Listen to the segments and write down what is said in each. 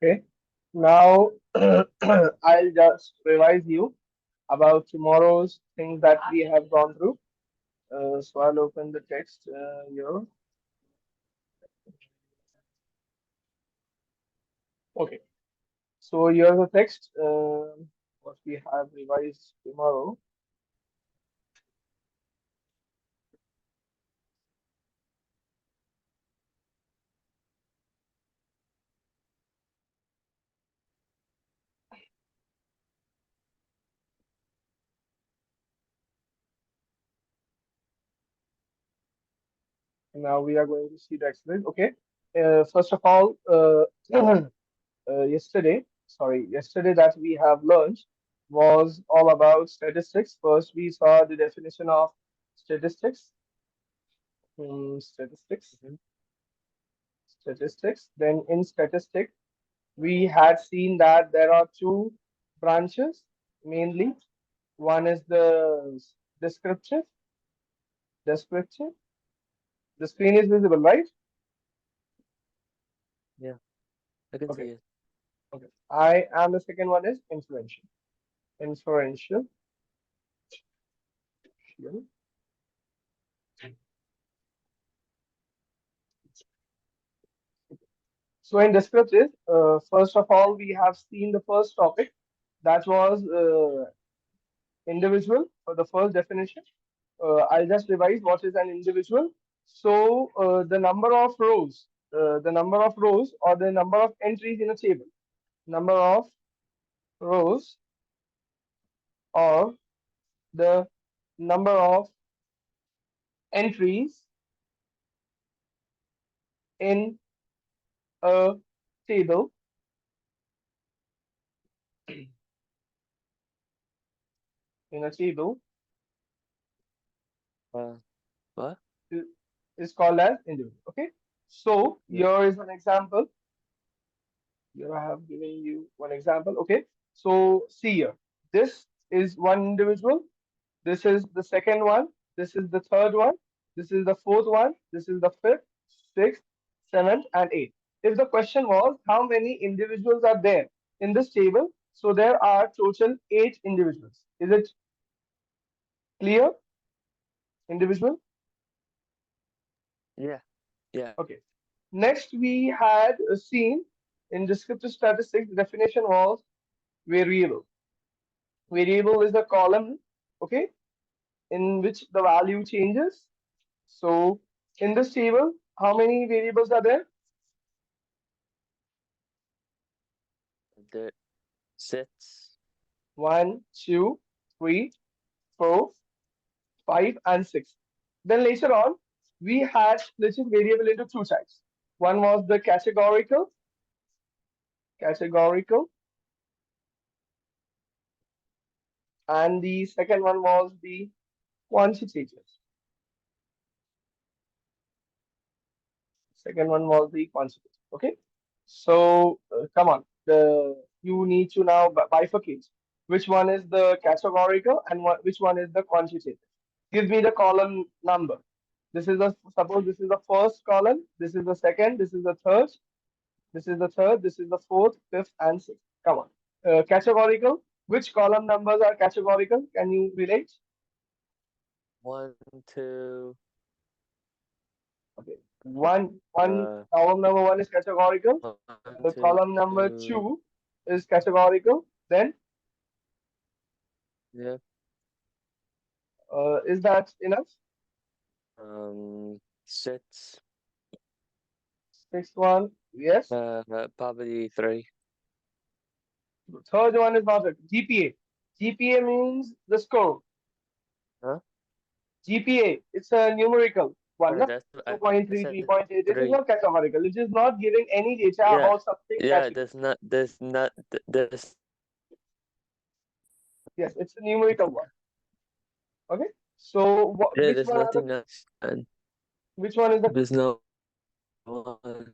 Okay. Now I'll just revise you about tomorrow's things that we have gone through. So I'll open the text here. Okay. So here's the text. What we have revised tomorrow. Now we are going to see the exercise. Okay. First of all, yesterday that we have learned was all about statistics. First, we saw the definition of statistics. Statistics. Mhm. Statistics. Then in statistics, we had seen that there are two branches mainly. One is the descriptive. Descriptive. The screen is visible, right? Yeah, I can see Okay. it. Okay. I and the second one is inferential. Inferential. So in descriptive, first of all, we have seen the first topic that was individual for the first definition. I'll just revise what is an individual. So the number of rows or the number of entries in a table, number of rows or the number of entries in a table in a table Uh, what? is is called as individual. Okay. So Yeah. here is an example. Here I have given you one example. Okay. So see here. This is one individual. This is the second one. This is the third one. This is the fourth one. This is the fifth, sixth, seventh, and eighth. If the question was how many individuals are there in this table, so there are total eight individuals. Is it clear? Individual? Yeah. Yeah. Okay. Next, we had seen in descriptive statistics, the definition was variable. Variable is a column, okay, in which the value changes. So in this table, how many variables are there? The sets. One, two, three, four, five, and six. Then later on, we had splitting variable into two types. One was the categorical, and the second one was the quantitative. Second one was the quantitative. Okay. So come on, you need to now bifurcate. Which one is the categorical and which one is the quantitative? Give me the column number. This is the suppose this is the first column. This is the second. This is the third. This is the third. This is the fourth, fifth, and sixth. Come on. Categorical. Which column numbers are categorical? Can you relate? One, two, Okay. One uh, column number one is categorical. one, Column number two, two is categorical. Then yeah. is that enough? Sets. Sixth one, yes. Probably three. Third one is not it. GPA. GPA means the score. Huh? GPA, it's a numerical one. No? That's I 4.3, said 3.8. It is three. not categorical. It is not giving any data Yeah. about something Yeah. that you. There's Yes, it's a numerical one. Okay. So yeah. which There's one are the nothing else. And which one is the there's no one.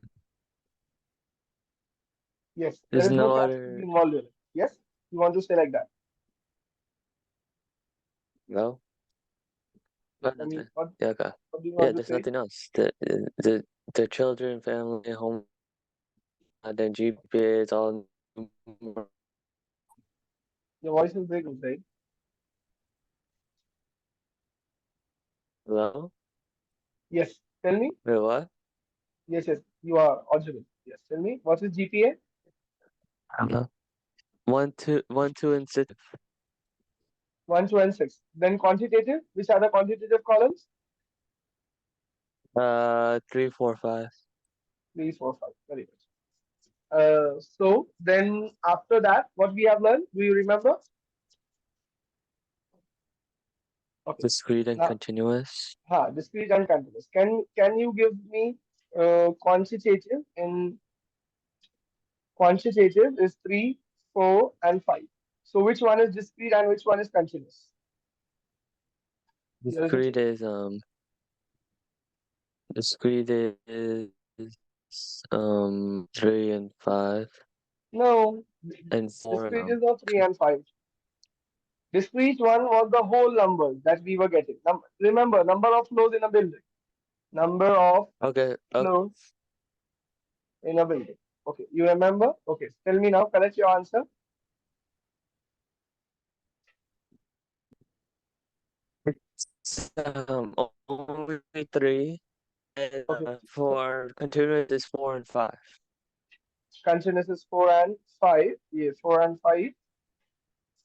yes? There There's is no no category other. involved in it. Yes, you want to say like that. No. But I mean, nothing. Yeah. Okay. what do you Yeah. want to There's say? nothing else. The children, family, home then GPA is all Your voice is breaking, right? hello? Yes. Tell me. Wait, what? Yes, yes. You are audible. Yes. Tell me. What is GPA? Hello? One, two, and six. 1, 2, and 6. Then quantitative. Which are the quantitative columns? 3, 4, 5. 3, 4, 5. Very good. So then after that, what we have learned? Do you remember? Okay. Discrete and Now, continuous. discrete and continuous. Can you give me quantitative? In quantitative is 3, 4, and 5. So which one is discrete and which one is continuous? Here is the Discrete table. is discrete is 3 and 5 No, and 4 discrete is not 3 and 5. Discrete one was the whole numbers that we were getting. Remember, number of floors in a building. Number of Okay, okay. floors in a building. Okay, you remember? Okay, tell me now. Correct your answer. It's only 3 and Okay, for continuous is 4 and 5. continuous is 4 and 5. Yeah, 4 and 5.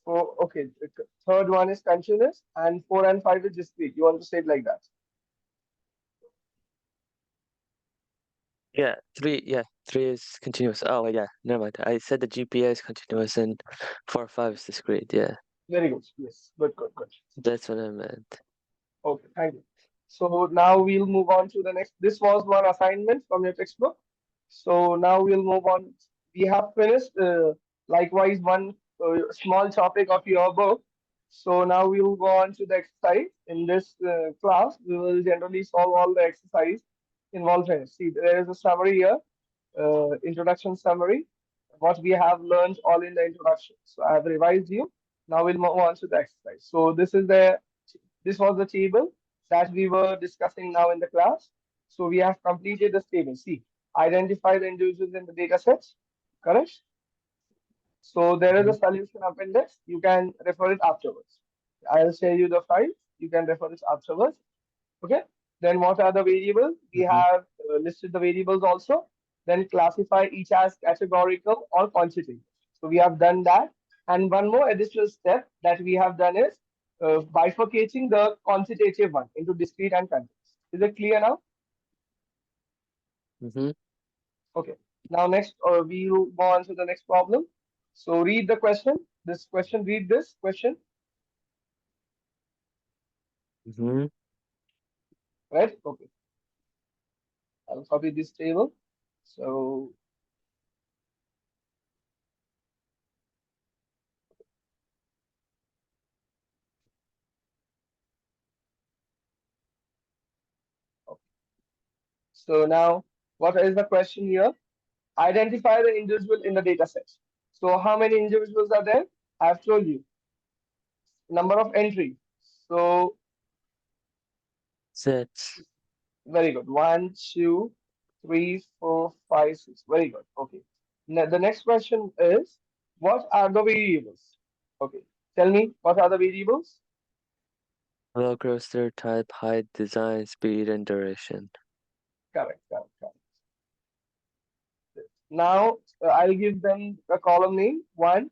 So, okay, the third one is continuous and 4 and 5 is discrete. You want to say it like that? Yeah, 3, yeah, 3 is continuous. Oh, yeah, never mind. I said the GPA is continuous and 4, 5 is discrete. Yeah, Very good. Yes, good, good, good. that's what I meant. Okay, thank you. So now we'll move on to the next. This was one assignment from your textbook. So now we'll move on. We have finished likewise one small topic of your book. So now we'll go on to the exercise. In this class, we will generally solve all the exercise involved in it. See, there is a summary here, introduction summary, what we have learned all in the introduction. So I have revised you. Now we'll move on to the exercise. So this was the table that we were discussing now in the class. So we have completed this table. See, identify the individuals in the data sets, correct? So there is a Mhm. solution appendix. You can refer it afterwards. I'll share you the file. You can refer it afterwards. Okay. Then what are the variables? We Mhm. have listed the variables also. Then classify each as categorical or quantitative. So we have done that. And one more additional step that we have done is bifurcating the quantitative one into discrete and continuous. Is it clear now? Mhm. Okay. Now next, we'll go on to the next problem. So read the question. This question, read this question, Mhm. right? Okay. I'll copy this table. So, okay. So now, what is the question here? Identify the individual in the data set. So how many individuals are there? I've told you. Number of entries. So Sets. very good. One, two, three, four, five, six. Very good. Okay. Now, the next question is, what are the variables? Okay. Tell me, what are the variables? Low growth, type, height, design, speed, and duration. Correct, correct, correct. Now I'll give them the column name. One,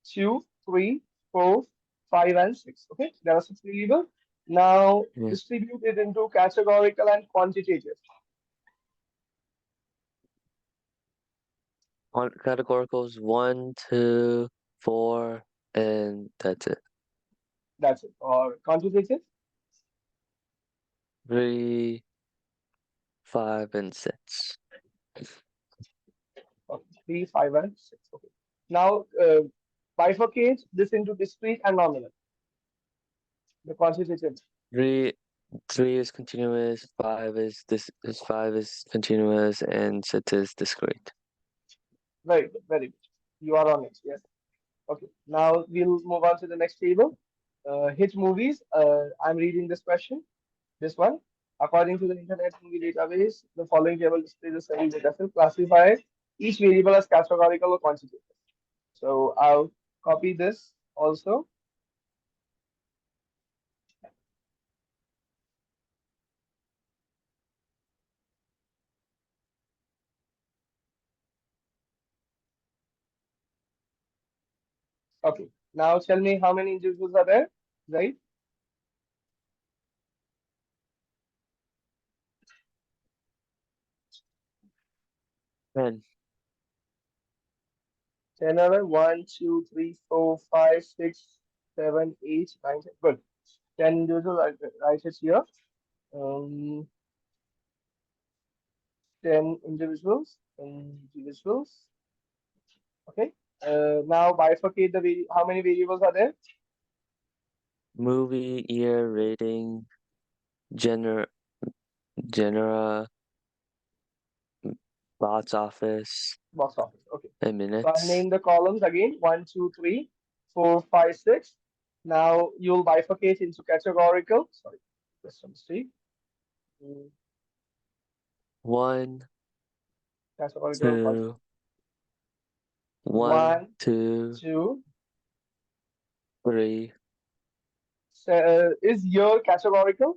two, three, four, five, and six. Okay, there are six variables. Now Yeah. distribute it into categorical and quantitative. On categoricals 1, 2, 4, and that's it. That's it. Or quantitative. 3, 5, and 6. Okay, three, five, and six. Okay. Now bifurcate this into discrete and nominal. The quantitative. 3 3 is continuous, 5 is 5 is continuous, and 6 is discrete. Very good. Very good. You are on it. Yes. Okay. Now we'll move on to the next table. Hit movies. I'm reading this question. This one. According to the Internet Movie Database, the following table displays the seven data sets classified Each variable has categorical or quantitative. So I'll copy this also. Okay. Now tell me how many individuals are there, right? 10. 10 are there. 1, 2, 3, 4, 5, 6, 7, 8, 9, 10. Good. 10 individuals. Write it here. Um, 10 individuals. Individuals. Okay. Now bifurcate the how many variables are there? Movie, year, rating, gener genera, box office, Box office. Okay. and So I'll minutes. name the columns again. 1, 2, 3, 4, 5, 6. Now you'll bifurcate into categorical. Sorry, just a mistake. Mm, One, Categorical quantity. two, one, 1, two, 2. 3. Is year categorical?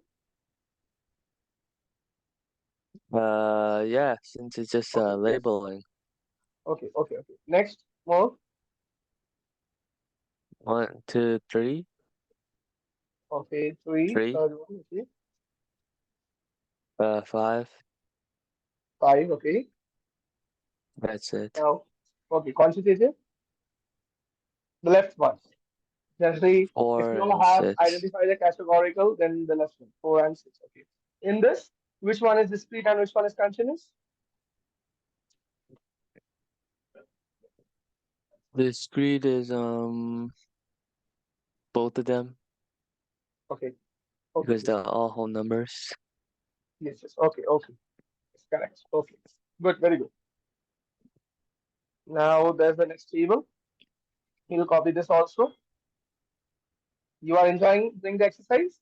Yeah, since it's just Okay. Yes. labeling. Okay. Okay. Okay. Next. More. One, two, three, Okay. 3. three, Third one. Okay. 5. 5. Okay. That's it. Now. Okay. Quantitative. The left one. Generally, if 4 you and have 6. identified a categorical, then the left one, 4 and 6. Okay. In this, which one is discrete and which one is continuous? The screed is both of them Okay. Okay. because they're all whole numbers. Yes. Yes. Okay. Okay. It's correct. Okay. Good. Very good. Now there's the next table. You'll copy this also. You are enjoying doing the exercise?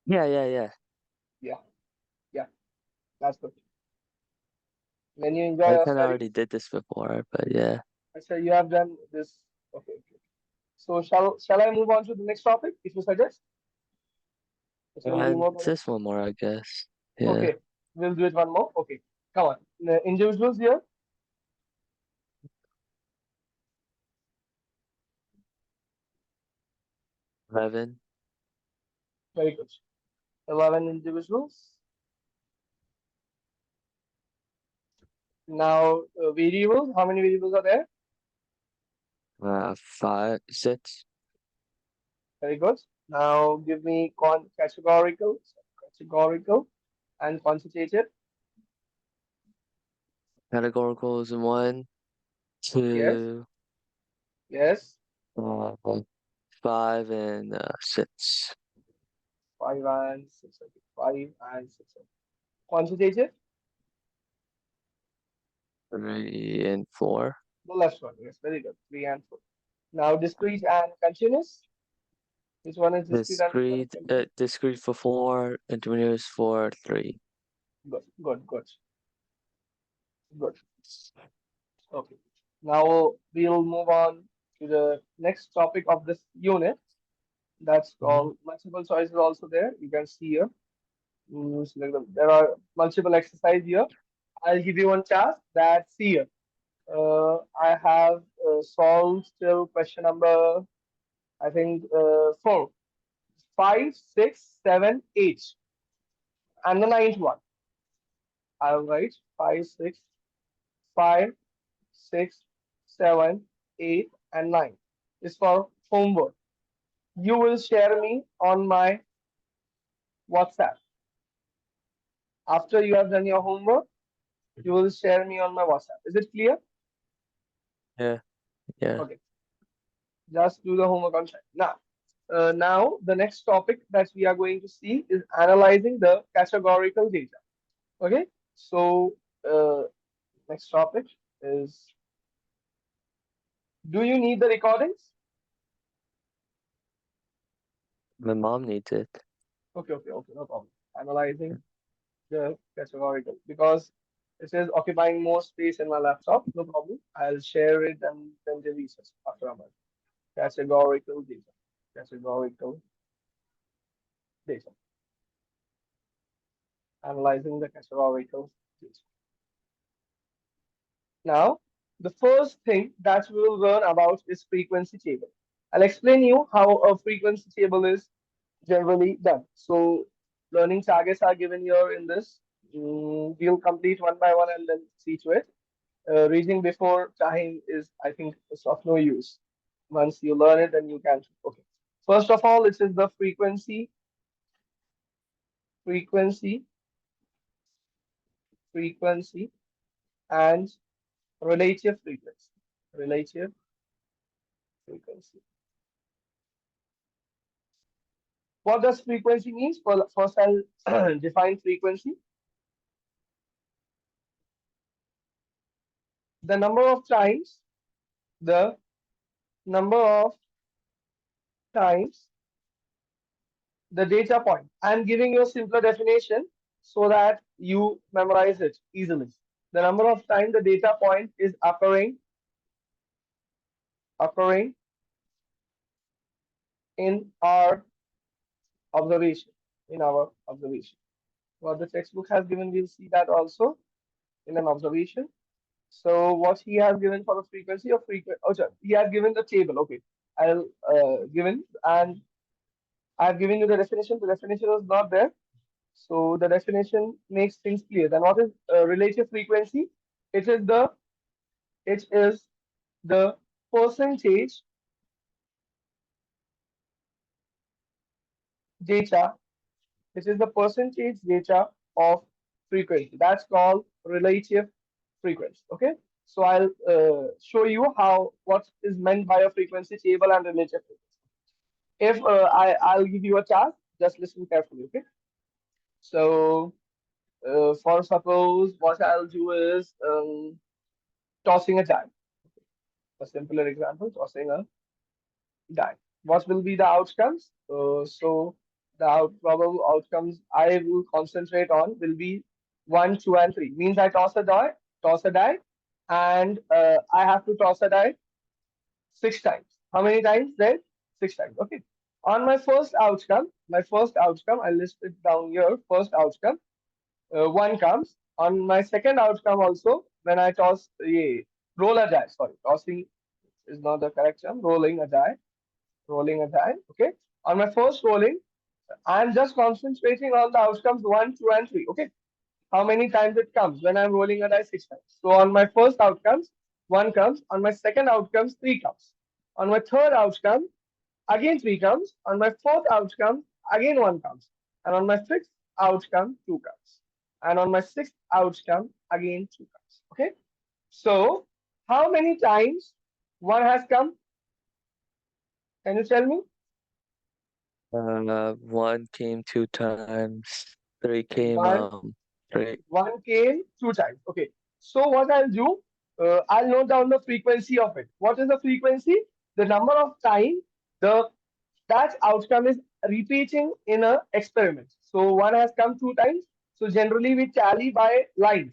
Yeah, yeah, yeah. Yeah. Yeah. That's good. When you enjoy I your kind of already studies, did this before, but yeah. I say you have done this. Okay. Okay. So shall I move on to the next topic if you suggest? It will be And more it's better. this one more, I guess. Yeah. Okay. We'll do it one more. Okay. Come on. The individuals here. 11. Very good. 11 individuals. Now, variables. How many variables are there? 5, 6. Very good. Now, give me categorical, and quantitative. Categorical is 1, Yes. 2, Yes. uh, 5, and 6. 5 and 6. Okay. 5 and 6. Okay. Quantitative. 3 and 4. The last one. Yes. Very good. 3 and 4. Now, discrete and continuous. Which one is discrete and which one is continuous? Discrete for 4, continuous for 3. Good. Good. Good. Good. Okay. Now we'll move on to the next topic of this unit. That's Mhm. called multiple choices also there. You can see here. Select there are multiple exercise here. I'll give you one task. That's here. I have solved till question number, I think, 4, 5, 6, 7, 8, and the ninth one. I'll write 5, 6, 5, 6, 7, 8, and 9. It's for homework. You will share me on my WhatsApp. After you have done your homework, you will share me on my WhatsApp. Is it clear? Yeah, yeah. Okay. Just do the homework on time. Now the next topic that we are going to see is analyzing the categorical data. Okay. So next topic is, do you need the recordings? My mom needs it. Okay. Okay. Okay. No problem. Analyzing the categorical, because It is occupying more space in my laptop. No problem. I'll share it and then delete it after a minute. Categorical data. Categorical data. Analyzing the categorical data. Now, the first thing that we will learn about is frequency table. I'll explain you how a frequency table is generally done. So, learning targets are given here in this. We'll complete one by one and then see to it. Reading before time is, I think, it's of no use. Once you learn it, then you can. Okay. First of all, it is the frequency, frequency, and relative frequency. Relative frequency. What does frequency means? Well, first I'll define frequency. The number of times, the number of times, the data point. I'm giving you a simpler definition so that you memorize it easily. The number of times the data point is occurring in our observation, in our observation. What the textbook has given, we'll see that also in an observation. So what he has given for a frequency of oh, sorry, he has given the table. Okay, I'll given and I've given you the definition. The definition was not there, so the definition makes things clear. Then what is relative frequency? It is the it is the percentage data. It is the percentage data of frequency. That's called relative frequency. Okay. So I'll show you how what is meant by a frequency table and relative frequency. If I'll give you a task, just listen carefully. Okay. So for suppose what I'll do is tossing a die. A simpler example, tossing a die. What will be the outcomes? So the probable outcomes I will concentrate on will be 1, 2, and 3. Means I toss a die, and I have to toss a die 6 times. How many times then? 6 times. Okay. On my first outcome, I list it down here. First outcome, 1 comes. On my second outcome also, when I toss, roll a die. Sorry, tossing is not the correct term. Rolling a die. Okay. On my first rolling, I'm just concentrating on the outcomes 1, 2, and 3. Okay. How many times it comes when I'm rolling a die 6 times. So on my first outcomes, 1 comes. On my second outcomes, 3 comes. On my third outcome, again 3 comes. On my fourth outcome, again 1 comes. And on my fifth outcome, 2 comes. And on my sixth outcome, again 2 comes. Okay. So how many times 1 has come? Can you tell me? One came 2 times. Three came One, three. 1 came 2 times. Okay. So what I'll do, I'll note down the frequency of it. What is the frequency? The number of time the that outcome is repeating in a experiment. So 1 has come 2 times. So generally we tally by lines.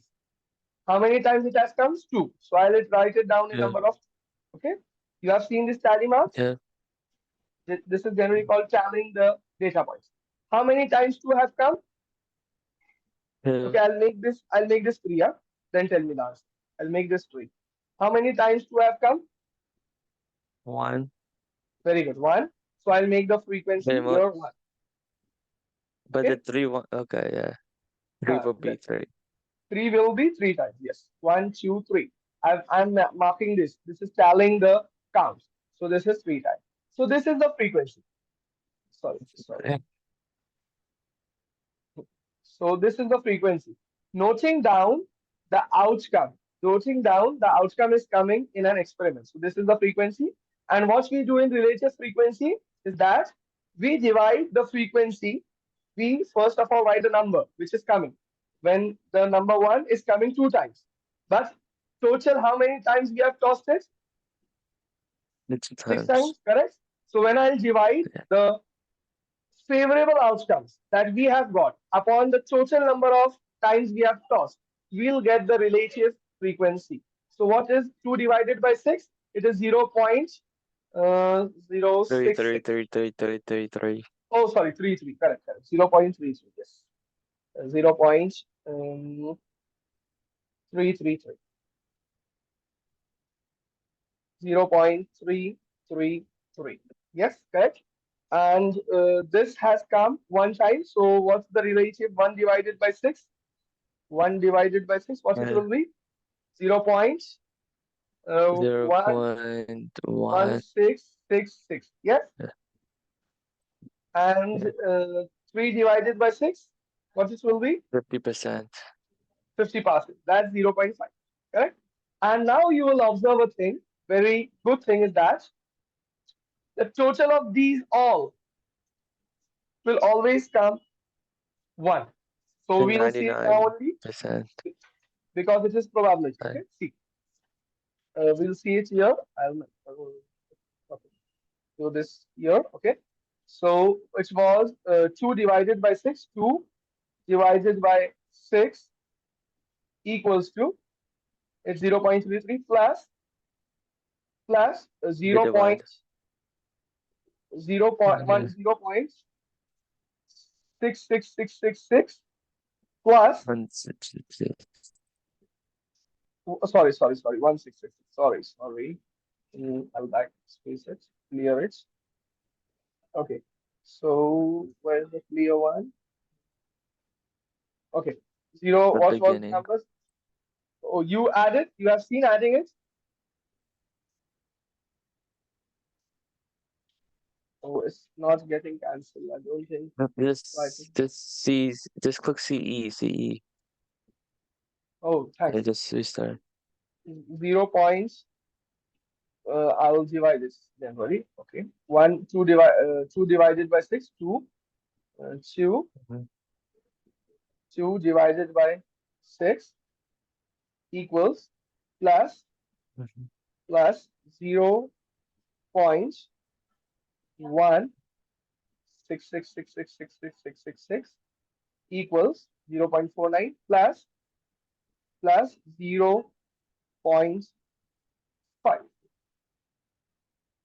How many times it has come? 2. So I'll write it down in Yeah, number of. Okay. You have seen this tally marks. yeah, This is generally called tallying the data points. How many times 2 have come? yeah. Okay, I'll make this 3, yeah? Then tell me last. I'll make this 3. How many times 2 have come? One. Very good. 1. So I'll make the Very frequency much. your 1. But the Okay? three one. Okay, yeah. Three will The be three. 3 will be 3 times. Yes. 1, 2, 3. I'm marking this. This is tallying the counts. So this is 3 times. So this is the frequency. Sorry. Yeah. So this is the frequency. Noting down the outcome. Noting down the outcome is coming in an experiment. So this is the frequency. And what we do in relative frequency is that we divide the frequency. We first of all write the number which is coming. When the number 1 is coming 2 times. But total how many times we have tossed it? It's 6 times. times, correct? So when I divide Yeah. the favorable outcomes that we have got upon the total number of times we have tossed. we'll get the relative frequency. So what is 2 divided by 6? It is Three, three, 0.066. three, three, three, three, three. Oh, sorry, 33. Correct, correct. 0.33. Yes. 0.333. 0.333. Yes, correct. And this has come one time. So what's the relative 1 divided by 6? 1 divided by 6, what it Uh, will be? 0. Zero 1 point one. 1666. Yes. Yeah, And yeah. 3 divided by 6, what it will be? 50%. 50%. That's 0.5. Correct. And now you will observe a thing. Very good thing is that the total of these all will always come 1. So And we'll see it now only 99%. because it is probability. Okay. See, we'll see it here. I'll okay, do this here. Okay. So it was 2 divided by 6. 2 divided by 6 equals to, it's 0.33 plus We 0. divide. 0.66666 plus, One, six, six, six. sorry, 1666. Sorry. I'll back space it, clear it. Okay. So where's the clear one? Okay. Zero. The What was the beginning. numbers? Oh, you added. You have seen adding it. Oh, it's not getting cancelled. I don't think. So I think. Just click CE, CE. Oh, I thanks. just restart. 0 points. I'll divide this. Don't worry. Okay. 2 divided by 6. 2. 2. Mhm, 2 divided by 6 equals plus mhm, plus 0.166666666 equals 0.49 plus 0.5.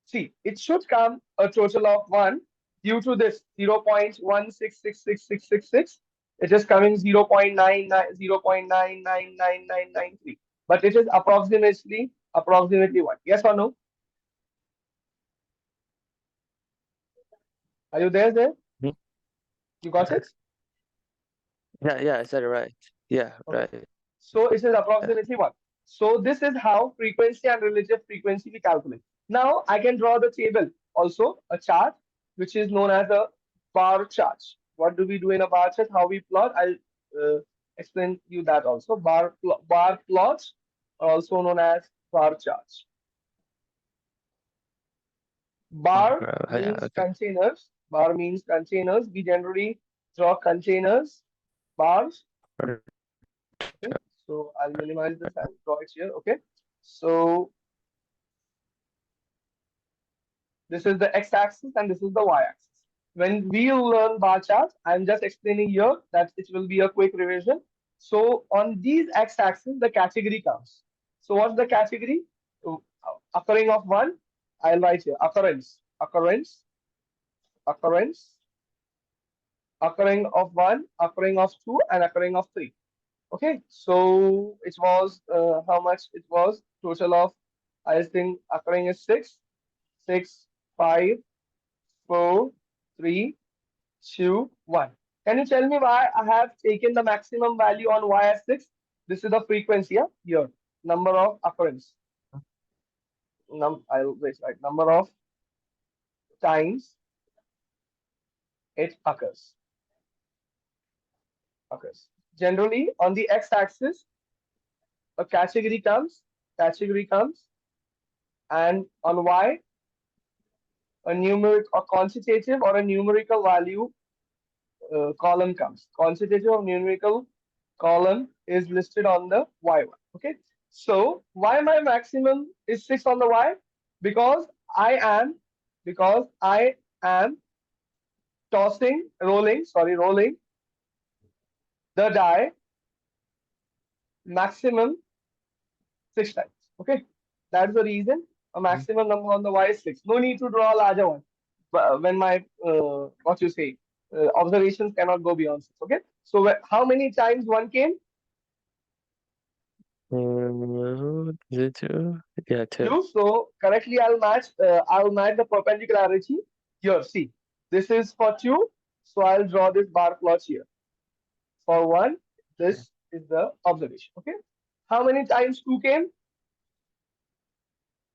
See, it should come a total of 1 due to this 0.1666666. It is coming 0.99999993. But it is approximately 1. Yes or no? Are you there? mhm. You got it? Yeah, yeah, I said it right. Yeah, Okay. right. So it is Yeah. approximately 1. So this is how frequency and relative frequency we calculate. Now I can draw the table, also a chart, which is known as a bar chart. What do we do in a bar chart? How we plot? I'll explain you that also. Bar plots are also known as bar charts. Bar Yeah, means okay. containers. Bar means containers. We generally draw containers, bars. Or- Okay, so I'll minimize this and draw it here. Okay, so this is the x-axis and this is the y-axis. When we learn bar charts, I'm just explaining here that it will be a quick revision. So on these x-axis, the category comes. So what's the category? Occurring of 1, I'll write here occurrence, occurring of 1, occurring of 2, and occurring of 3. Okay, so it was how much it was? Total of, I think occurring is 6, 6, 5, 4, 3, 2, 1. Can you tell me why I have taken the maximum value on y as 6? This is the frequency, yeah? Here, number of occurrence. I'll wait, right? Number of times it occurs. Generally, on the x-axis, a category comes, and on y, a numeric or quantitative or a numerical value column comes. Quantitative or numerical column is listed on the y1. Okay. So why my maximum is 6 on the y? Because I am because I am rolling the die maximum 6 times. Okay, that's the reason a Mhm. maximum number on the Y is 6. No need to draw a larger one. But when my what you say observations cannot go beyond 6. Okay, so how many times one came? Is it two? Yeah, two. 2. So correctly, I'll match the perpendicularity here. See, this is for 2, so I'll draw this bar plot here. For 1, Okay. this is the observation. Okay, how many times 2 came?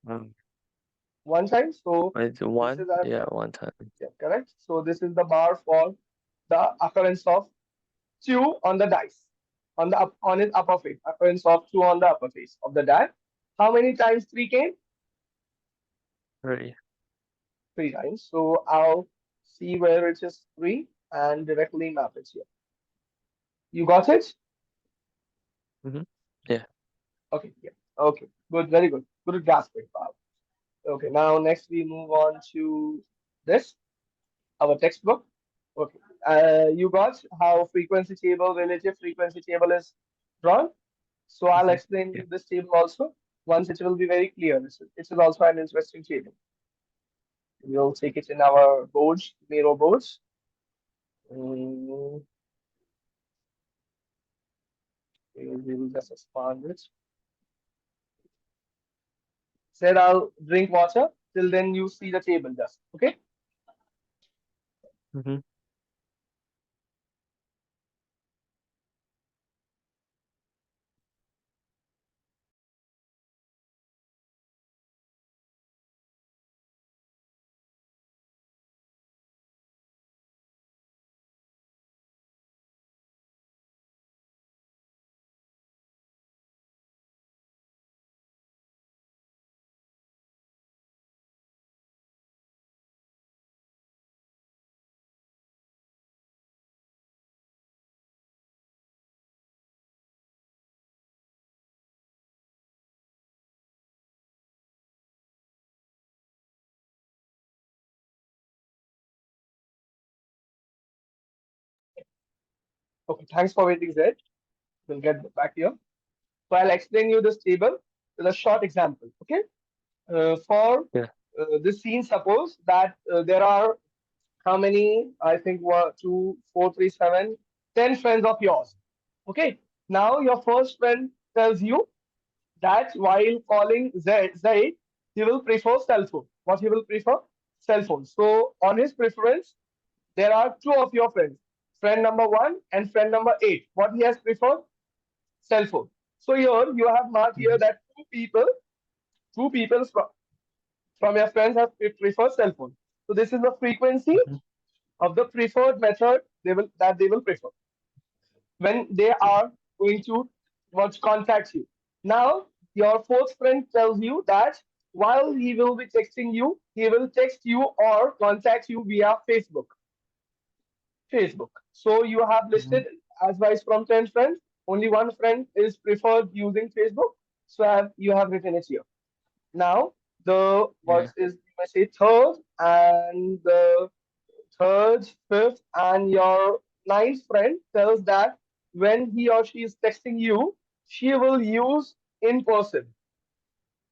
Um, 1 time. So it's this one. is our Yeah, one time. yeah, correct. So this is the bar for the occurrence of 2 on the dice, on its upper face. Occurrence of 2 on the upper face of the die. How many times 3 came? Three. 3 times. So I'll see where it is 3 and directly map it here. You got it? Mm-hmm. Yeah. Okay, yeah. Okay, good, very good. Good grasping power. Okay, now next we move on to this, our textbook. Okay, you got how frequency table, relative frequency table is drawn. So I'll Mm-hmm. explain Yeah. you this table also. Once it will be very clear. This is also an interesting table. We'll take it in our boards, Miro boards. Mm, we will just expand it. Said I'll drink water. Till then, you see the table just. Okay. Mm-hmm. Okay. Thanks for waiting, Zed. We'll get back here. So I'll explain you this table with a short example. Okay. For Yeah. this scene, suppose that there are how many? I think 10 friends of yours. Okay. Now your first friend tells you that while calling Zaid, he will prefer cell phone. What he will prefer? Cell phone. So on his preference, there are two of your friends, friend number 1 and friend number 8. What he has preferred? Cell phone. So here you have marked here Mm-hmm. that two people from your friends have preferred cell phone. So this is the frequency Mm-hmm. of the preferred method they will prefer when they are going to what contact you. Now your fourth friend tells you that while he will be texting you, he will text you or contact you via Facebook. Facebook. So you have Mm-hmm. listed advice from 10 friends. Only one friend is preferred using Facebook. So you have written it here. Now the what Yeah. is you may say third and the third, fifth, and your ninth friend tells that when he or she is texting you, she will use in person.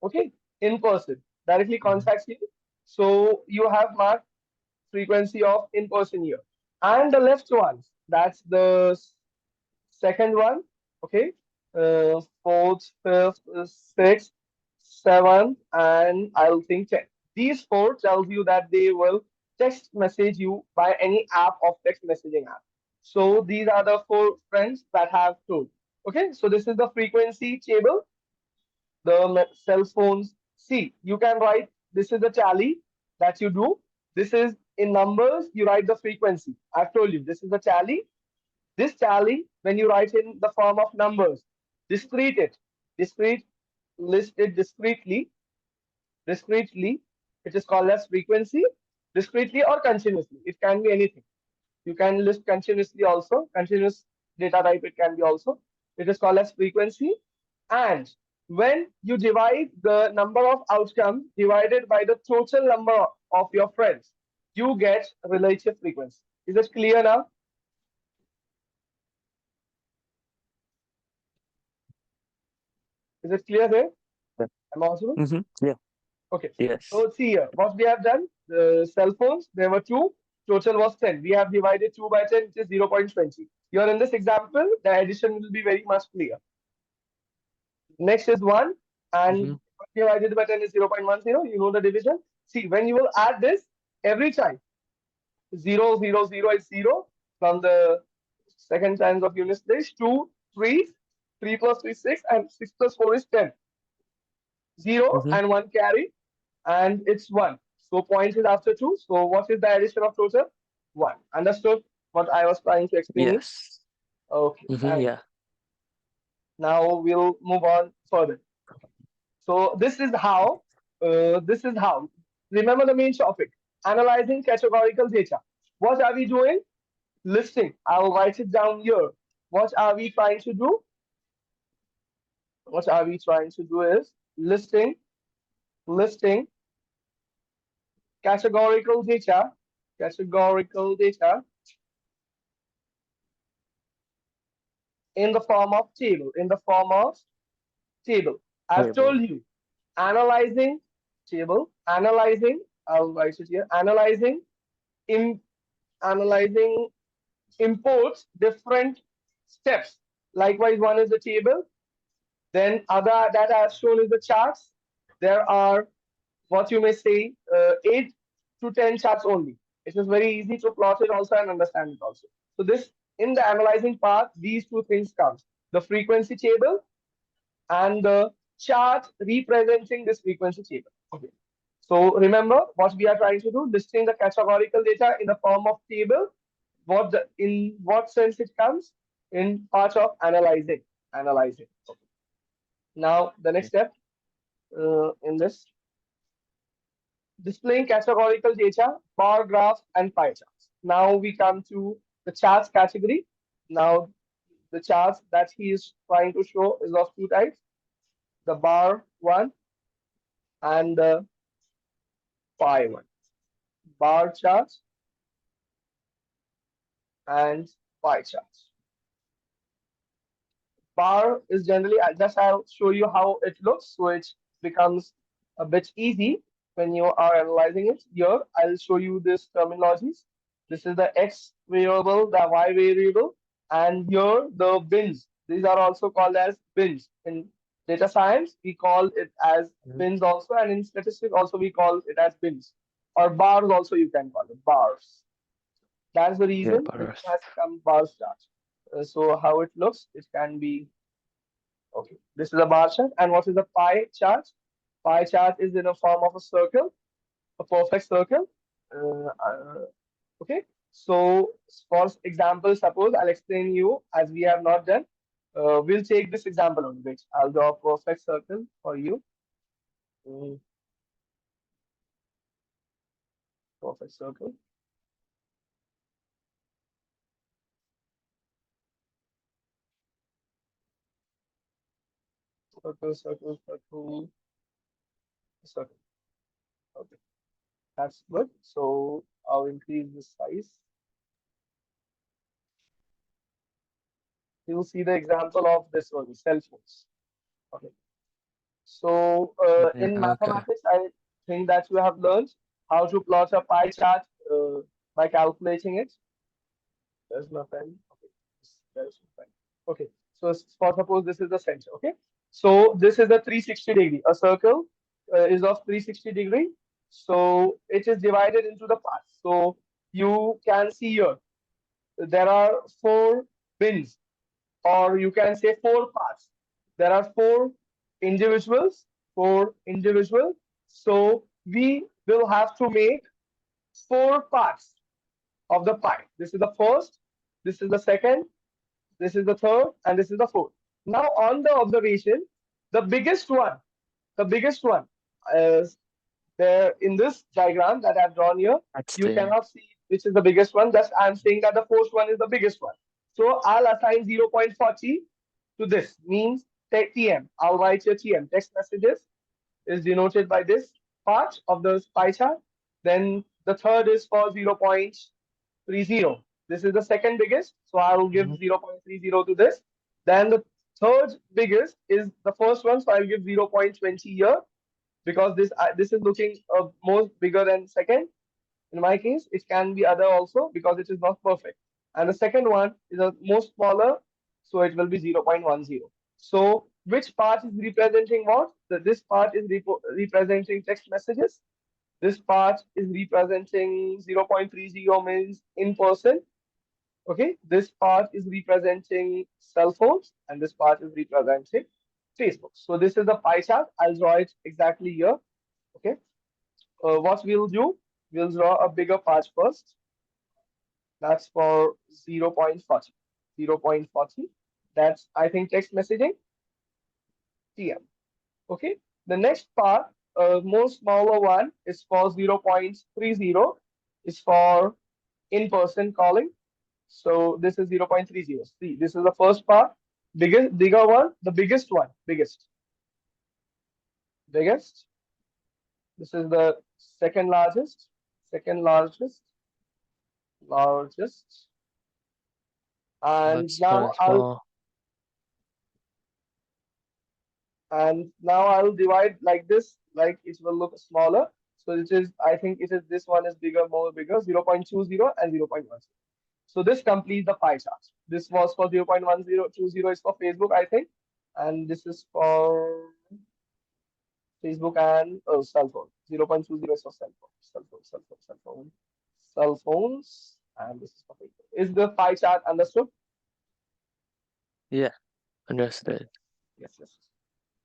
Okay, in person directly Mm-hmm. contacts you. So you have marked frequency of in person here, and the left ones. That's the second one. Okay, fourth, fifth, sixth, seventh, and I'll think 10. These four tells you that they will text message you by any app of text messaging app. So these are the four friends that have told. Okay, so this is the frequency table. The cell phones. See, you can write. This is the tally that you do. This is in numbers. You write the frequency. I've told you this is the tally. This tally, when you write in the form of numbers, discrete it, discrete, list it discretely, it is called as frequency, discretely or continuously. It can be anything. You can list continuously also, continuous data type, it can be also. It is called as frequency. And when you divide the number of outcomes divided by the total number of your friends, you get relative frequency. Is it clear now? Is it clear there? Yeah. Am I audible? Yeah. Okay. Yes. So see here, what we have done, the cell phones, there were two, total was 10. We have divided 2 by 10, which is 0.20. Here in this example, the addition will be very much clear. Next is 1, and Mm-hmm. divided by 10 is 0.10. You know the division. See, when you will add this, every time 0, 0, 0 is 0 from the second times of unit place, 2, 3, 3 plus 3 6, and 6 plus 4 is 10. 0 Mm-hmm. and 1 carry, and it's 1. So point is after 2. So what is the addition of total? 1. Understood what I was trying to explain you? Yes. Okay, Mm-hmm. thank you. Yeah. Now we'll move on further. So this is how. Remember the main topic, analyzing categorical data. What are we doing? Listing. I'll write it down here. What are we trying to do? What are we trying to do is listing categorical data in the form of table. I've Table. told you, analyzing analyzing, I'll write it here, in, analyzing imports different steps. Likewise, one is the table, then other that I have shown is the charts. There are, what you may say, 8 to 10 charts only. It is very easy to plot it also and understand it also. So this, in the analyzing part, these two things comes: the frequency table and the chart representing this frequency table. Okay. So remember what we are trying to do: listing the categorical data in the form of table. In what sense it comes? In part of analyzing. Okay. Now the next step in this, displaying categorical data, bar graphs, and pie charts. Now we come to the charts category. Now the charts that he is trying to show is of two types: the bar one and the pie one. Bar charts and pie charts. Bar is generally, I'll show you how it looks, so it becomes a bit easy when you are analyzing it. Here I'll show you this terminologies. This is the x variable, the y variable, and here the bins. These are also called as bins. In data science we call it as Mhm. bins also, and in statistics also we call it as bins, or bars also you can call it bars. That's the Yeah, reason it bars. has come bar chart. So how it looks, it can be. Okay, this is a bar chart. And what is a pie chart? Pie chart is in a form of a circle, a perfect circle. Okay, so for example, suppose I'll explain you as we have not done. We'll take this example on which I'll draw a perfect circle for you. Mm, Perfect circle. Circle. Circle. Okay, that's good. So I'll increase the size. You'll see the example of this one, cell phones. Okay. So Mhm. in Okay. mathematics, I think that you have learned how to plot a pie chart by calculating it. There's no pen. Okay. There's no pen. Okay. So for suppose this is the center. Okay. So this is a 360 degree. A circle is of 360 degree. So it is divided into the parts. So you can see here there are four bins, or you can say four parts. There are four individuals. So we will have to make four parts of the pie. This is the first, this is the second, this is the third, and this is the fourth. Now on the observation, the biggest one, the biggest one is there in this diagram that I've drawn here. That's You the. cannot see which is the biggest one. That's I'm saying that the fourth one is the biggest one. So I'll assign 0.40 to this, means TM. I'll write your TM. Text messages is denoted by this part of the pie chart. Then the third is for 0.30. This is the second biggest. So I will give Mhm. 0.30 to this. Then the Third biggest is the first one, so I'll give 0.20 here because this is looking more bigger than second. In my case, it can be other also because it is not perfect. And the second one is a more smaller, so it will be 0.10. So which part is representing what? This part is representing text messages. This part is representing 0.30 means in person. Okay, this part is representing cell phones, and this part is representing Facebook. So this is the pie chart. I'll draw it exactly here. Okay, what we'll do, we'll draw a bigger part first. That's for 0.40. 0.40. That's, I think, text messaging, TM. Okay. The next part, more smaller one, is for 0.30. Is for in-person calling. So this is 0.30. See, this is the first part. Bigger one, the biggest one, biggest. This is the second largest, second largest, largest. And That's kind now of I'll small. and now I'll divide like this, like it will look smaller. So it is, I think it is this one is bigger, more bigger, 0.20 and 0.10. So this completes the pie chart. This was for 0.1020 is for Facebook, I think. And this is for Facebook and cell phone. 0.20 is for cell phone, cell phones. And this is for Facebook. Is the pie chart understood? Yeah, understood. Yes, yes.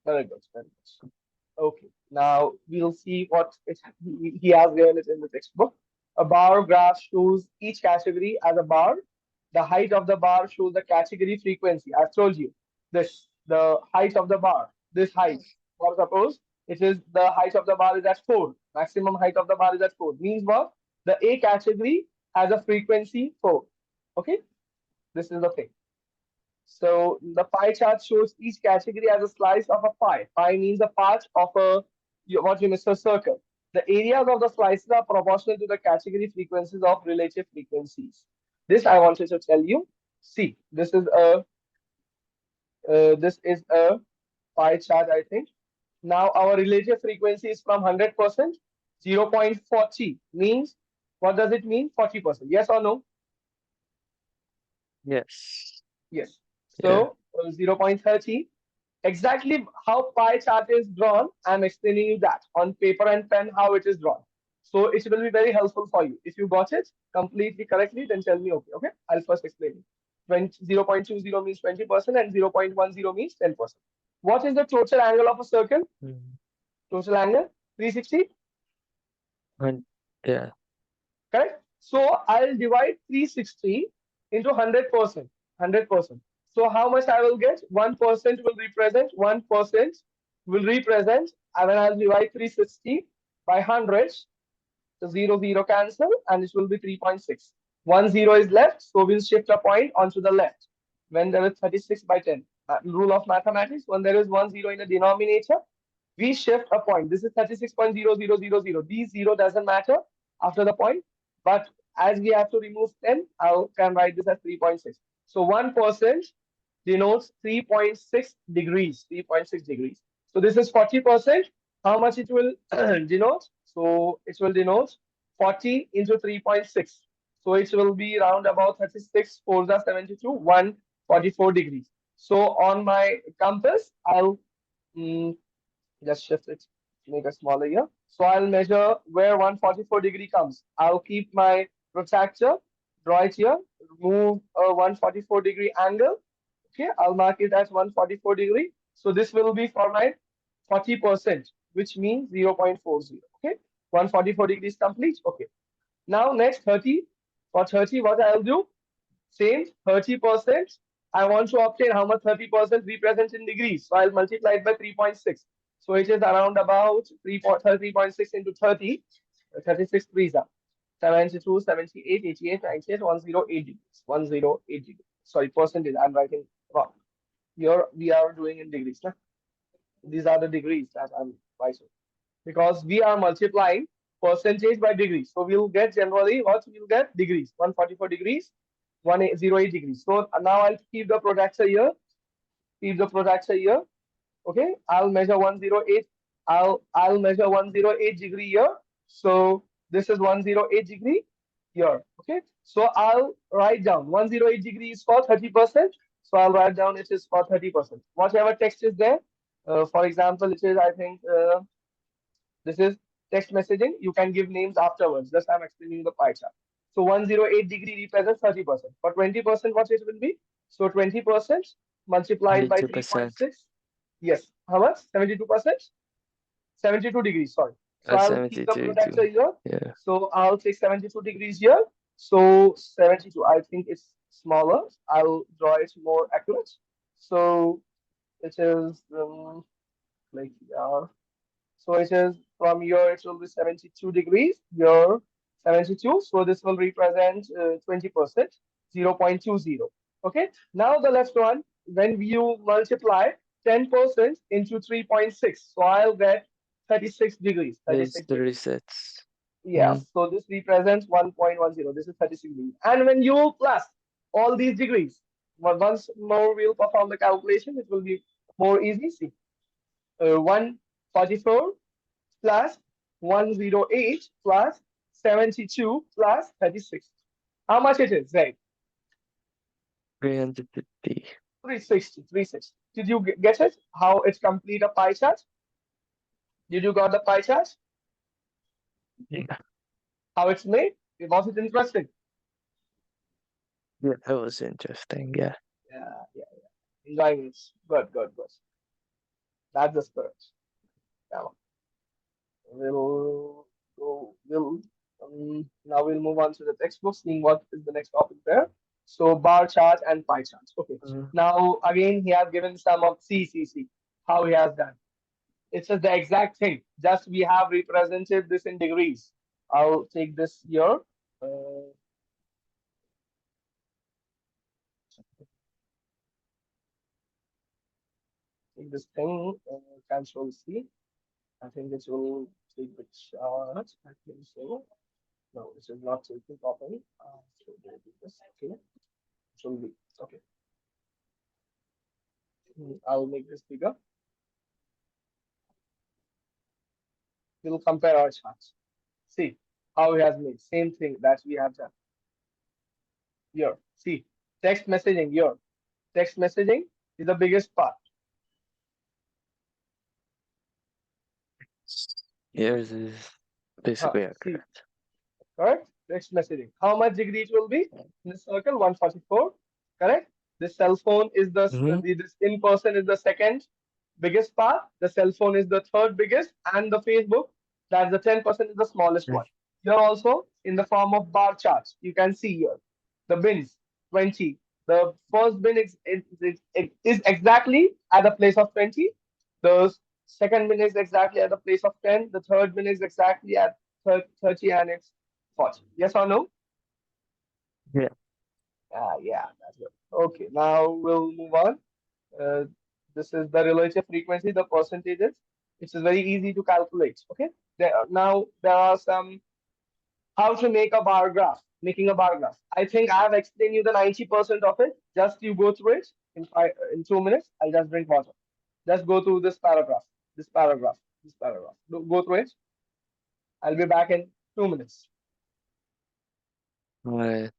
Very good, very good. Okay, now we'll see what he has given it in the textbook. A bar graph shows each category as a bar. The height of the bar shows the category frequency. I've told you this, the height of the bar, this height. For suppose it is the height of the bar is at 4, maximum height of the bar is at 4. Means what? The A category has a frequency 4. Okay, this is the thing. So the pie chart shows each category as a slice of a pie. Pie means a part of a what you miss a circle. The areas of the slices are proportional to the category frequencies of relative frequencies. This I wanted to tell you. See, this is a pie chart, I think. Now our relative frequency is from 100%. 0.40 means what does it mean? 40%. Yes or no? Yes. Yes. Yeah. So 0.30. Exactly how pie chart is drawn, I'm explaining you that on paper and pen how it is drawn. So it will be very helpful for you. If you got it completely correctly, then tell me okay. Okay, I'll first explain it. 0.20 means 20% and 0.10 means 10%. What is the total angle of a circle? Mm. Total angle 360, Hun- Yeah. correct? So I'll divide 360 into 100%. 100%. So how much I will get? 1% will represent 1% will represent, and when I'll divide 360 by 100, the 0 cancel, and it will be 3.6. 1 0 is left, so we'll shift a point onto the left. When there is 36 by 10, rule of mathematics, when there is 1 0 in the denominator, we shift a point. This is 36.0000. These 0 doesn't matter after the point, but as we have to remove 10, I can write this as 3.6. So 1% denotes 3.6 degrees. 3.6 degrees. So this is 40%. How much it will denote? So it will denote 40 into 3.6. So it will be around about 36, 4 are 72, 144 degrees. So on my compass, I'll mm, just shift it, make it smaller here. So I'll measure where 144 degree comes. I'll keep my protractor, draw it here, move a 144 degree angle. Okay, I'll mark it as 144 degree. So this will be for my 40%, which means 0.40. Okay, 144 degrees complete. Okay, now next 30. For 30, what I'll do? Same 30%. I want to obtain how much 30% represents in degrees. So I'll multiply it by 3.6. So it is around about 3.6 into 30. 36 threes are 72, 78, 88, 98, 108 degrees. 108 degrees. Sorry, percentage. I'm writing wrong. Here we are doing in degrees. Nah? These are the degrees that I'm writing. Because we are multiplying percentage by degrees. So we'll get generally what we'll get degrees. 144 degrees, 108 degrees. So now I'll keep the protractor here. keep the protractor here. Okay, I'll measure 108. I'll measure 108 degree here. So this is 108 degree here. Okay, so I'll write down 108 degrees for 30%. So I'll write down it is for 30%. Whatever text is there, for example, it is, I think, this is text messaging. You can give names afterwards. Just I'm explaining the pie chart. So 108 degree represents 30%. For 20%, what it will be? So 20% multiplied by 22%. 3.6. Yes. How much? 72%? 72 degrees, sorry. So I'll keep the 72 protractor too. here. Yeah. So I'll take 72 degrees here. So 72, I think it's smaller. I'll draw it more accurate. So it is like yeah. So it is from here, it will be 72 degrees, here 72. So this will represent 20%, 0.20. Okay. Now the left one, when you multiply 10% into 3.6, so I'll get 36 degrees, It's 36 degrees. 36. Yeah, Mm. so this represents 1.10. This is 36 degrees. And when you plus all these degrees, once more we'll perform the calculation, it will be more easy. See, 144 plus 108 plus 72 plus 36. How much it is? Right. 350. 360. 360. Did you get it? How it's complete a pie chart? Did you got the pie chart? Yeah. How it's made? Was it interesting? Yeah, that was interesting. Yeah. Yeah, yeah, yeah. Enjoying it. Good, good, good. That's the spirit. Now we'll go. Now we'll move on to the textbook, seeing what is the next topic there. So bar chart and pie charts. Okay. Mm. Now again, he has given some of C. How he has done. It's just the exact thing. Just we have represented this in degrees. I'll take this here. Uh, take this thing. Control C. I think this will take the chart. I think so. No, this is not taking properly. So we'll do this. Okay. Control V. Okay. I'll make this bigger. We'll compare our charts. See how he has made. Same thing that we have done here. See, text messaging here. Text messaging is the biggest part. Yours is basically See, accurate. correct? Text messaging. How much degree it will be in the circle? 144. Correct? This cell phone is Mm-hmm. this in person is the second biggest part. The cell phone is the third biggest, and the Facebook, that's the 10% is the smallest one. Here also in the form of bar charts, you can see here the bins 20. The first bin is exactly at the place of 20. The second bin is exactly at the place of 10. The third bin is exactly at 30 and it's 40. Yes or no? Yeah. Yeah, that's good. Okay, now we'll move on. Uh, this is the relative frequency, the percentages. It's very easy to calculate. Okay, now there are some how to make a bar graph. Making a bar graph. I think I have explained you the 90% of it. Just you go through it in 2 minutes. I'll just drink water. Just go through this paragraph. This paragraph. This paragraph. Go through it. I'll be back in 2 minutes. Right.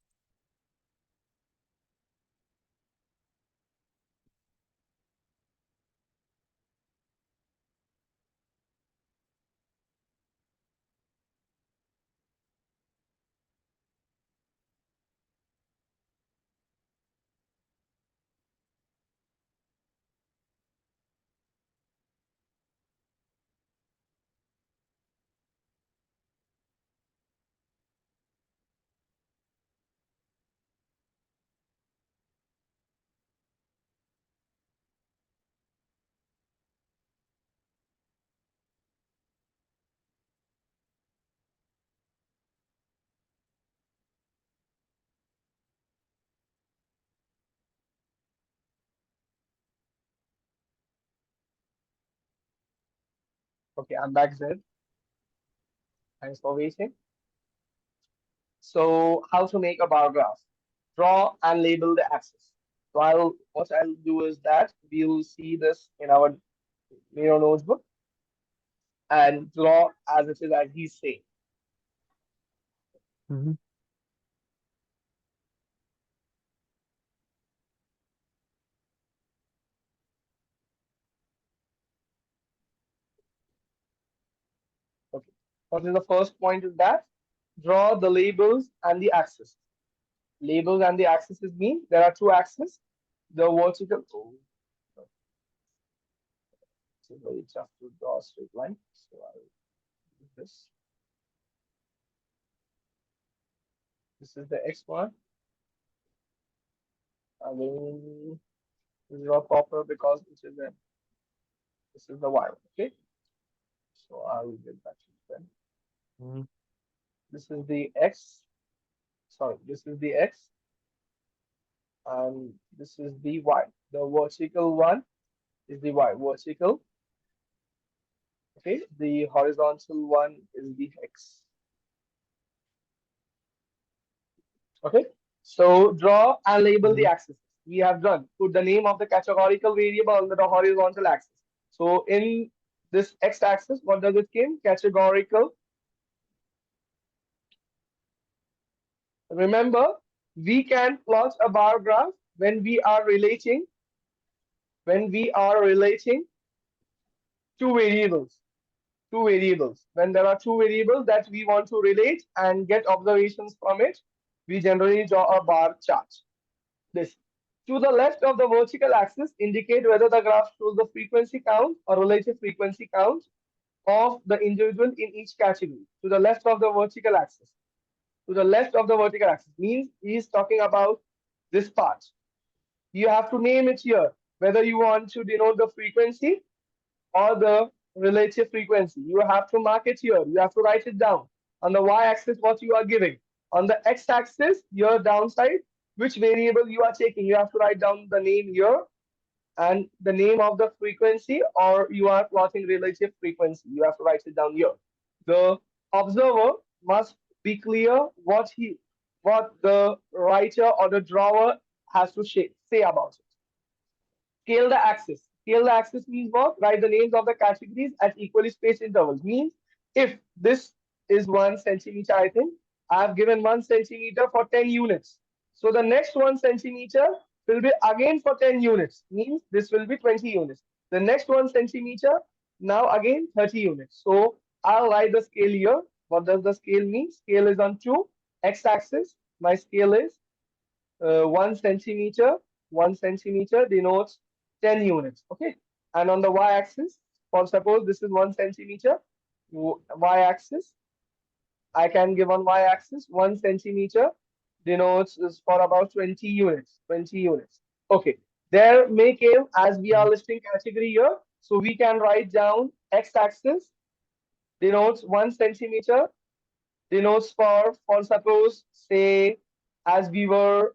Okay, I'm back, Zed. Thanks for waiting. So, how to make a bar graph? Draw and label the axis. So what I'll do is that we'll see this in our notebook and draw as it is as he's saying. Mhm. Okay. What is the first point is that draw the labels and the axis. Labels and the axes mean there are two axes. The vertical. Oh, it's very tough to draw a straight line. So I'll do this. This is the X one. Again, this is not proper because this is the Y one. Okay. So I will get back to you then. Mhm. This is the X. Sorry, this is the X, and this is the Y. The vertical one is the Y. Vertical. Okay. The horizontal one is the X. Okay. So draw and label the Mhm. axes. We have done. Put the name of the categorical variable on the horizontal axis. So in this x-axis, what does it mean? Categorical. Remember, we can plot a bar graph when we are relating two variables. Two variables. When there are two variables that we want to relate and get observations from it, we generally draw a bar chart. This. To the left of the vertical axis indicate whether the graph shows the frequency count or relative frequency count of the individual in each category. To the left of the vertical axis. To the left of the vertical axis means he is talking about this part. You have to name it here, whether you want to denote the frequency or the relative frequency. You have to mark it here. You have to write it down. On the y-axis, what you are giving. On the x-axis, your downside, which variable you are taking. You have to write down the name here and the name of the frequency, or you are plotting relative frequency. You have to write it down here. The observer must be clear what the writer or the drawer has to say about it. Scale the axis. Scale the axis means what? Write the names of the categories at equally spaced intervals. Means if this is 1 centimeter, I think I have given 1 centimeter for 10 units. So the next 1 centimeter will be again for 10 units. Means this will be 20 units. The next 1 centimeter now again 30 units. So I'll write the scale here. What does the scale mean? Scale is on two x-axis. My scale is 1 centimeter. 1 centimeter denotes 10 units. Okay. And on the y-axis, for suppose this is 1 centimeter, y-axis, I can give on y-axis 1 centimeter denotes is for about 20 units. 20 units. Okay. There may came as we are Mhm. listing category here. So we can write down x-axis denotes 1 centimeter denotes for suppose say as we were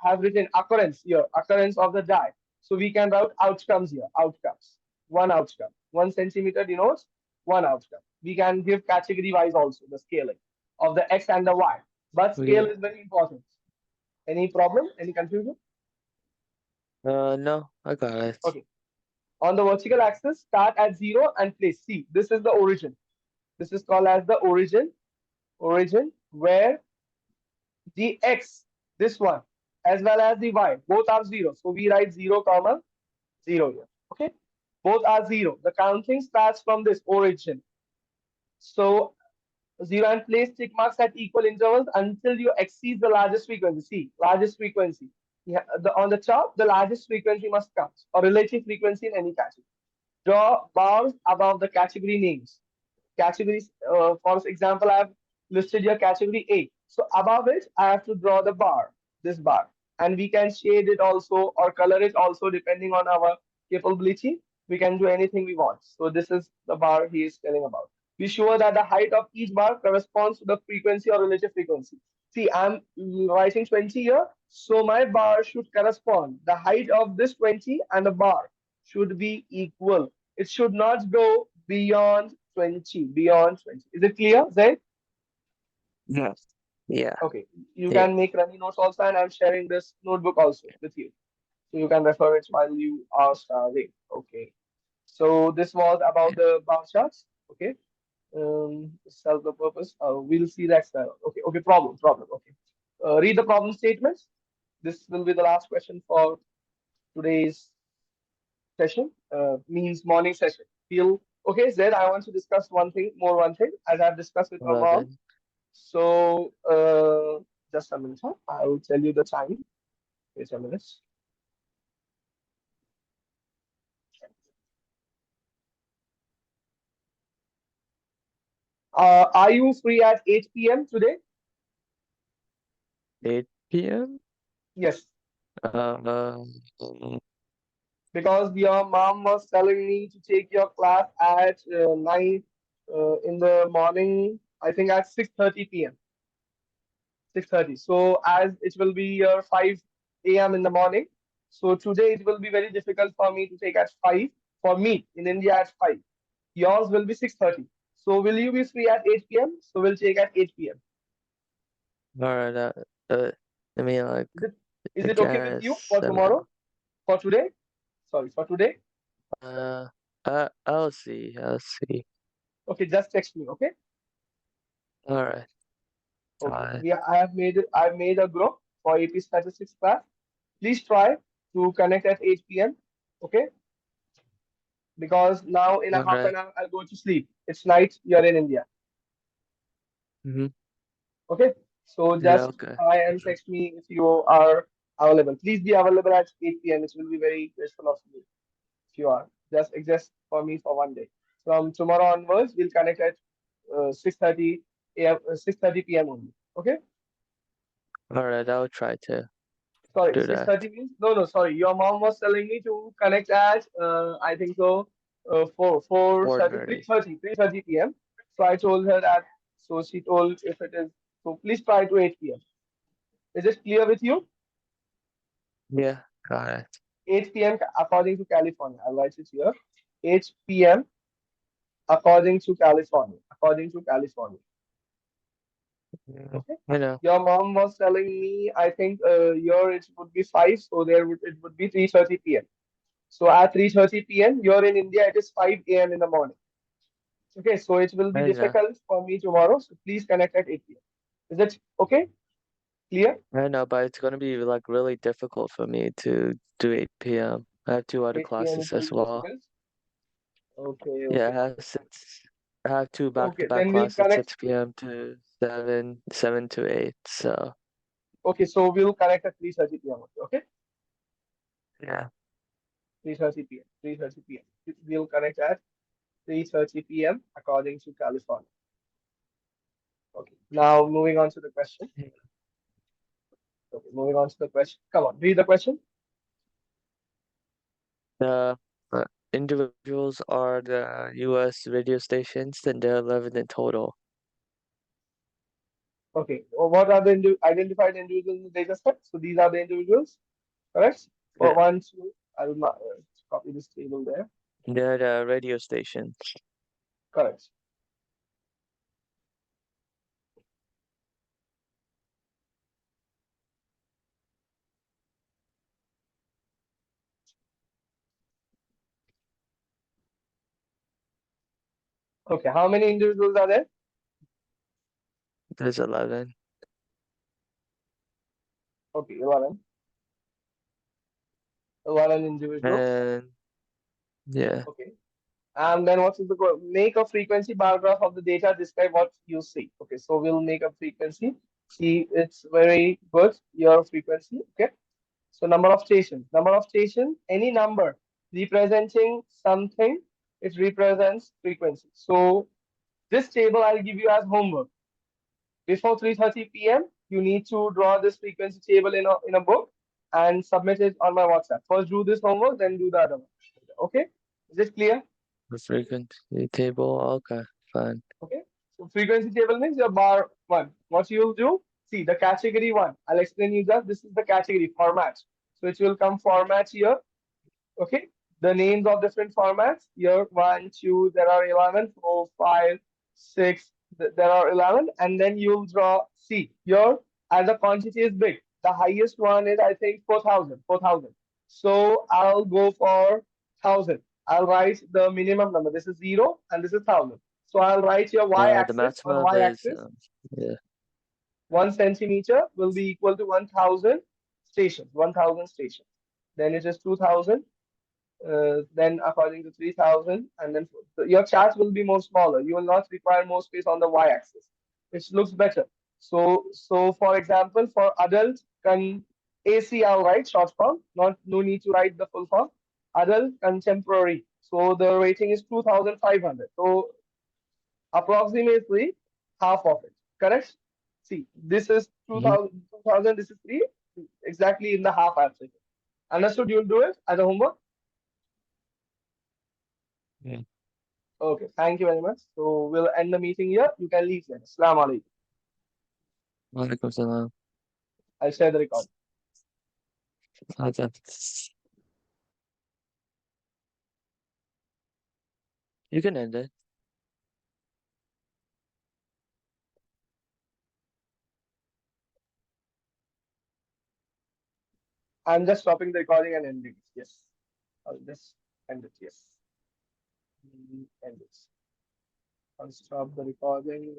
have written occurrence here, occurrence of the die. So we can write outcomes here, outcomes. One outcome. 1 centimeter denotes one outcome. We can give category wise also the scaling of the x and the y. But scale Yeah. is very important. Any problem? Any confusion? No, I got it. Okay. On the vertical axis, start at zero and place. See, this is the origin. This is called as the origin where the x, this one, as well as the y, both are zero. So we write 0, comma 0 here. Okay, both are zero. The counting starts from this origin. So 0 and place tick marks at equal intervals until you exceed the largest frequency. See, largest frequency. Yeah, on the top, the largest frequency must count, or relative frequency in any category. Draw bars above the category names. Categories, for example, I have listed your category A. So above it, I have to draw the bar, this bar. And we can shade it also or color it also depending on our capability. We can do anything we want. So this is the bar he is telling about. Be sure that the height of each bar corresponds to the frequency or relative frequency. See, I'm writing 20 here, so my bar should correspond. The height of this 20 and the bar should be equal. It should not go beyond 20. Beyond 20. Is it clear, Zaid? Yes. Yeah. Okay. You Yeah. can make running notes also, and I'm sharing this notebook also with you. So you can refer it while you are studying. Okay. So this was about Yeah. the bar charts. Okay. Serve the purpose. We'll see that. Okay. Okay. Problem. Okay. Read the problem statements. This will be the last question for today's session. Means morning session. Feel okay, Zed. I want to discuss one thing, as I've discussed with my mom. 11. So, just a minute, huh? I will tell you the time. Wait a minute. Are you free at 8 p.m. today? 8 p.m. Yes, Mm, because your mom was telling me to take your class at 9 in the morning, I think at 6:30 p.m. 6:30. So as it will be 5 a.m. in the morning, so today it will be very difficult for me to take at 5 for me in India at 5. Yours will be 6:30. So will you be free at 8 p.m.? So we'll take at 8 p.m. all right. Uh, I mean, like, Is it, is I it okay with you guess. for tomorrow? For today? Sorry, for today? Uh, I'll see. I'll see. Okay, just text me, okay? All right. Okay. Got it. I've made a group for AP statistics class. Please try to connect at 8 p.m. Okay? Because now in a All half right. an hour I'll go to sleep. It's night, you're in India. Mm-hmm. Okay? So Yeah. just Okay. try and text me if you are available. Please be available at 8 p.m. It will be very graceful of you if you are. Just exist for me for one day. From tomorrow onwards, we'll connect at 6:30 a.m. 6:30 p.m. only. Okay? All right. I'll try to Sorry, do that. 6:30 means no, no. Sorry, your mom was telling me to connect at I think so 4:30 4:30. 3:30 p.m. So I told her that. So she told if it is so, please try to 8 p.m. Is it clear with you? Yeah. Got it. 8 p.m. according to California. I'll write it here. 8 p.m. according to California. According to California. Mm, Okay. I know. Your mom was telling me, I think here it would be 5, so it would be 3:30 p.m. So at 3:30 p.m., you're in India, it is 5 a.m. in the morning. Okay, so it will be I know. difficult for me tomorrow. So please connect at 8 p.m. Is it okay? Clear? I know, but it's gonna be like really difficult for me to do 8 p.m. I have two other 8 p.m. classes it will as be well. difficult. Okay, Yeah, okay. I have two Okay, back-to-back then we'll classes, connect. 6 p.m. to 7 to 8. So Okay, so we'll connect at 3:30 p.m. Okay? yeah. 3:30 p.m. 3:30 p.m. We'll connect at 3:30 p.m. according to California. Okay. Now moving on to the question. Okay, moving on to the question. Come on, read the question. The individuals are the U.S. radio stations, and there are 11 in total. Okay. What are the identified individuals in the data set? So these are the individuals, correct? For Yeah, one, two, I'll copy this table there. they're the radio stations. Correct. Okay. How many individuals are there? There's 11. Okay, 11. 11 individuals. And yeah, Okay. And then what is the goal? Make a frequency bar graph of the data, describe what you see. Okay, so we'll make a frequency. See, it's very good, your frequency. Okay. So number of stations. Number of stations, any number representing something, it represents frequency. So this table I'll give you as homework. Before 3:30 p.m., you need to draw this frequency table in a book and submit it on my WhatsApp. First do this homework, then do the other one. Okay? Is it clear? the frequency table. Okay, fine. Okay. So frequency table means your bar one. What you'll do, see the category one. I'll explain you that this is the category format. So it will come format here. Okay. The names of different formats. Here, one, two, there are 11, 4, 5, 6, there are 11. And then you'll draw, see, here, as the quantity is big. The highest one is, I think, 4,000. 4,000. So I'll go for 1,000. I'll write the minimum number. This is 0 and this is 1,000. So I'll write your The y-axis. On maximum is y-axis, yeah. 1 centimeter will be equal to 1,000 stations. 1,000 stations. Then it is 2,000. Then according to 3,000, and then your charts will be more smaller. You will not require more space on the y-axis, which looks better. So for example, for adult, can ACL, right, short form, not no need to write the full form. Adult contemporary. So the rating is 2,500. So approximately half of it. Correct? See, this is Mhm. 2,000, this is 3, exactly in the half answer. Understood? You'll do it as a homework? Yeah. Okay, thank you very much. So we'll end the meeting here. You can leave then. Assalamu alaikum. Walaikum salam. I'll share the record. Okay. You can end it. I'm just stopping the recording and ending it. Yes. I'll just end it. Yes. End it. I'll stop the recording.